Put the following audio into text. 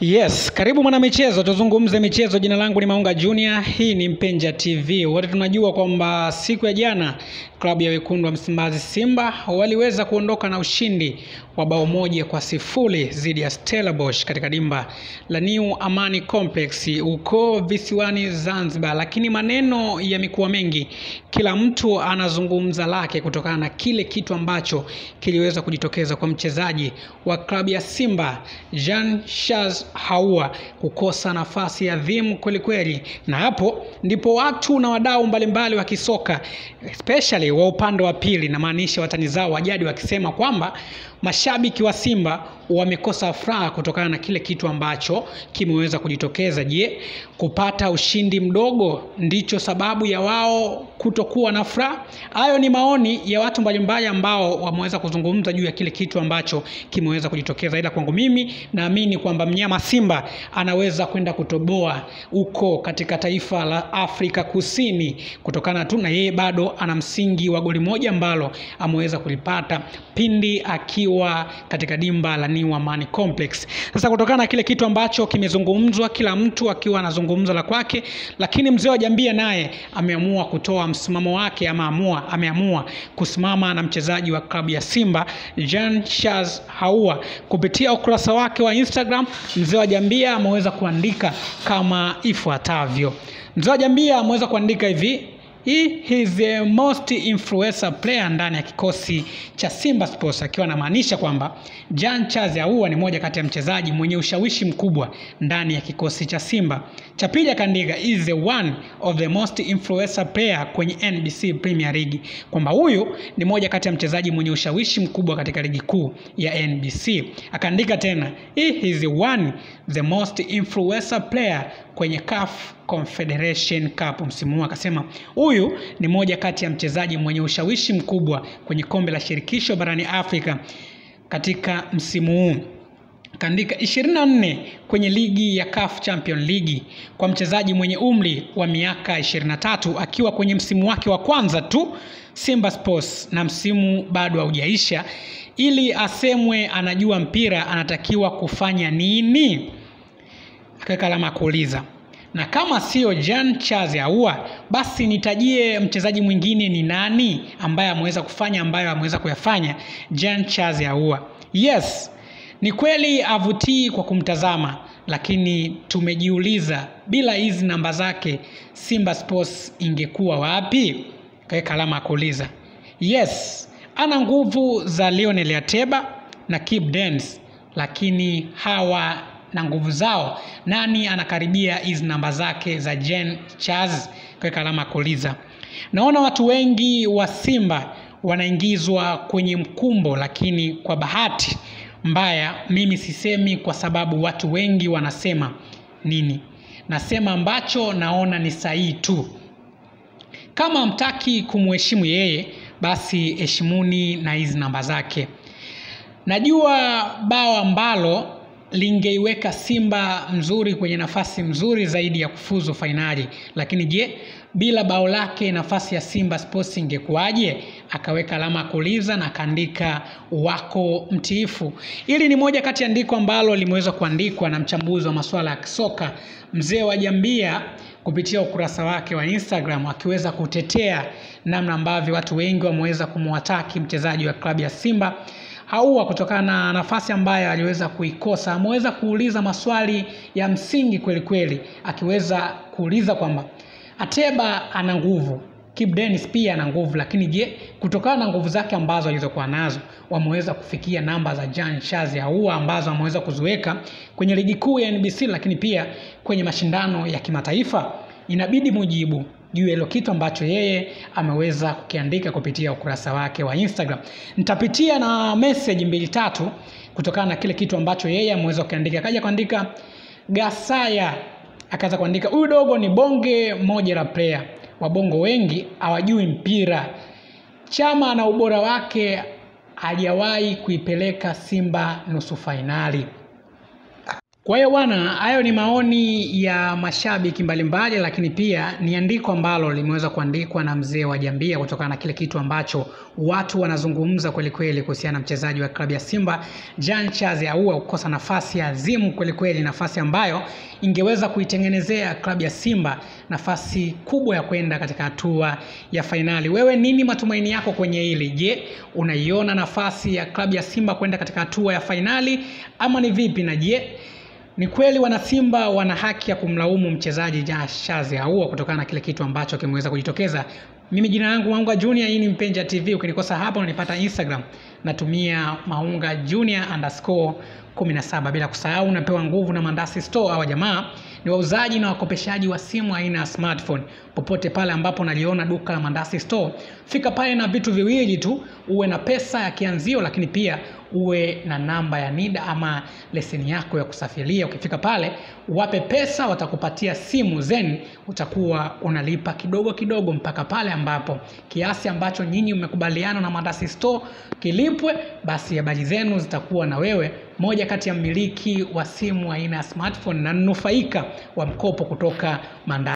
Yes, karibu mwana michezo, tuzungumze michezo. Jina langu ni Maunga Junior, hii ni Mpenja TV. Wote tunajua kwamba siku ya jana klabu ya wekundu wa Msimbazi Simba waliweza kuondoka na ushindi wa bao 1-0 dhidi ya Stellenbosch katika dimba la New Amani Complex uko visiwani Zanzibar. Lakini maneno yamekuwa mengi, kila mtu anazungumza lake kutokana na kile kitu ambacho kiliweza kujitokeza kwa mchezaji wa klabu ya Simba Jean-Charles Ahoua kukosa nafasi adhimu kweli kweli. Na hapo ndipo watu na wadau mbalimbali wa kisoka, especially wa upande wa pili, na maanisha watani zao wajadi, wakisema kwamba mashabiki wa Simba wamekosa furaha kutokana na kile kitu ambacho kimeweza kujitokeza. Je, kupata ushindi mdogo ndicho sababu ya wao kutokuwa na furaha? Hayo ni maoni ya watu mbalimbali ambao wameweza kuzungumza juu ya kile kitu ambacho kimeweza kujitokeza. Ila kwangu mimi naamini kwamba mnyama Simba anaweza kwenda kutoboa uko katika taifa la Afrika Kusini, kutokana tu na yeye bado ana msingi wa goli moja ambalo ameweza kulipata pindi akiwa katika dimba la New Amani Complex. Sasa kutokana na kile kitu ambacho kimezungumzwa, kila mtu akiwa anazungumza la kwake, lakini mzee wa Jambia naye ameamua kutoa msimamo wake, ama ameamua kusimama na mchezaji wa klabu ya Simba Jean-Charles Ahoua. Kupitia ukurasa wake wa Instagram, mzee wa Jambia ameweza kuandika kama ifuatavyo. Mzee wa Jambia ameweza kuandika hivi: He is the most influencer player ndani ya kikosi cha Simba Sports, akiwa anamaanisha kwamba Jean-Charles Ahoua ni moja kati ya mchezaji mwenye ushawishi mkubwa ndani ya kikosi cha Simba. Cha pili akaandika is the one of the most influencer player kwenye NBC Premier League, kwamba huyu ni moja kati ya mchezaji mwenye ushawishi mkubwa katika ligi kuu ya NBC. Akaandika tena he is the one the most influencer player kwenye CAF Confederation Cup msimu huu. Akasema huyu ni moja kati ya mchezaji mwenye ushawishi mkubwa kwenye kombe la shirikisho barani Afrika katika msimu huu. Kaandika 24 kwenye ligi ya CAF Champion League kwa mchezaji mwenye umri wa miaka 23, akiwa kwenye msimu wake wa kwanza tu Simba Sports, na msimu bado haujaisha. Ili asemwe anajua mpira anatakiwa kufanya nini? Akaweka alama kuuliza. Na kama sio Jean-Charles Ahoua, basi nitajie mchezaji mwingine ni nani ambaye ameweza kufanya ambayo ameweza kuyafanya Jean-Charles Ahoua. Yes, ni kweli avutii kwa kumtazama, lakini tumejiuliza bila hizi namba zake Simba Sports ingekuwa wapi? Kaweka alama kuuliza. Yes, ana nguvu za Lionel Ateba na Kibu Denis, lakini hawa na nguvu zao, nani anakaribia hizi namba zake za Jean-Charles? Kaweka alama kuuliza. Naona watu wengi wa Simba wanaingizwa kwenye mkumbo, lakini kwa bahati mbaya mimi sisemi kwa sababu watu wengi wanasema nini. Nasema ambacho naona ni sahihi tu. Kama mtaki kumheshimu yeye, basi heshimuni na hizi namba zake. Najua bao ambalo lingeiweka Simba mzuri kwenye nafasi mzuri zaidi ya kufuzu fainali, lakini je, bila bao lake nafasi ya Simba Sports ingekuwaje? Akaweka alama kuuliza na kaandika wako mtiifu. Hili ni moja kati ya andiko ambalo limeweza kuandikwa na mchambuzi wa masuala ya kisoka mzee wa Jambia kupitia ukurasa wake wa Instagram, akiweza kutetea namna ambavyo watu wengi wameweza kumwataki mchezaji wa klabu ya Simba Ahoua kutokana na nafasi ambayo aliweza kuikosa. Ameweza kuuliza maswali ya msingi kweli kweli, akiweza kuuliza kwamba Ateba ana nguvu, Kibu Denis pia ana nguvu, lakini je, kutokana na nguvu zake ambazo alizokuwa nazo wameweza kufikia namba za Jean-Charles Ahoua ambazo ameweza kuziweka kwenye ligi kuu ya NBC, lakini pia kwenye mashindano ya kimataifa? Inabidi mujibu juu ya hilo kitu ambacho yeye ameweza kukiandika kupitia ukurasa wake wa Instagram. Nitapitia na message 2-3 kutokana na kile kitu ambacho yeye ameweza kukiandika. Akaja kuandika Gasaya, akaanza kuandika huyu dogo ni bonge moja la player, wabongo wengi hawajui mpira. Chama na ubora wake hajawahi kuipeleka Simba nusu fainali. Kwa hiyo bwana, hayo ni maoni ya mashabiki mbalimbali, lakini pia ni andiko ambalo limeweza kuandikwa na mzee wa Jambia kutokana na kile kitu ambacho watu wanazungumza kweli kweli kuhusiana na mchezaji wa klabu ya Simba Jean Charles Ahoua kukosa nafasi ya azimu kweli kweli, nafasi ambayo ingeweza kuitengenezea klabu ya Simba nafasi kubwa ya kwenda katika hatua ya fainali. Wewe nini matumaini yako kwenye hili? Je, unaiona nafasi ya klabu ya Simba kwenda katika hatua ya fainali ama ni vipi? Na je, ni kweli wana Simba wana haki ya kumlaumu mchezaji Jean Charles Ahoua kutokana na kile kitu ambacho kimeweza kujitokeza? Mimi jina langu Maunga Junior, hii ni Mpenja TV. Ukinikosa hapo unanipata Instagram, natumia Maunga Junior _17. Bila kusahau unapewa nguvu na Mandasi Store. Hawa jamaa ni wauzaji na wakopeshaji wa simu aina ya smartphone. Popote pale ambapo unaliona duka la Mandasi Store, fika pale na vitu viwili tu, uwe na pesa ya kianzio, lakini pia uwe na namba ya NIDA ama leseni yako ya kusafiria. Ukifika pale wape pesa, watakupatia simu, zen utakuwa unalipa kidogo kidogo mpaka pale ambapo kiasi ambacho nyinyi mmekubaliana na Mandasi Store kilipwe, basi habari zenu zitakuwa na wewe moja kati ya mmiliki wa simu aina ya smartphone na nufaika wa mkopo kutoka Mandasi.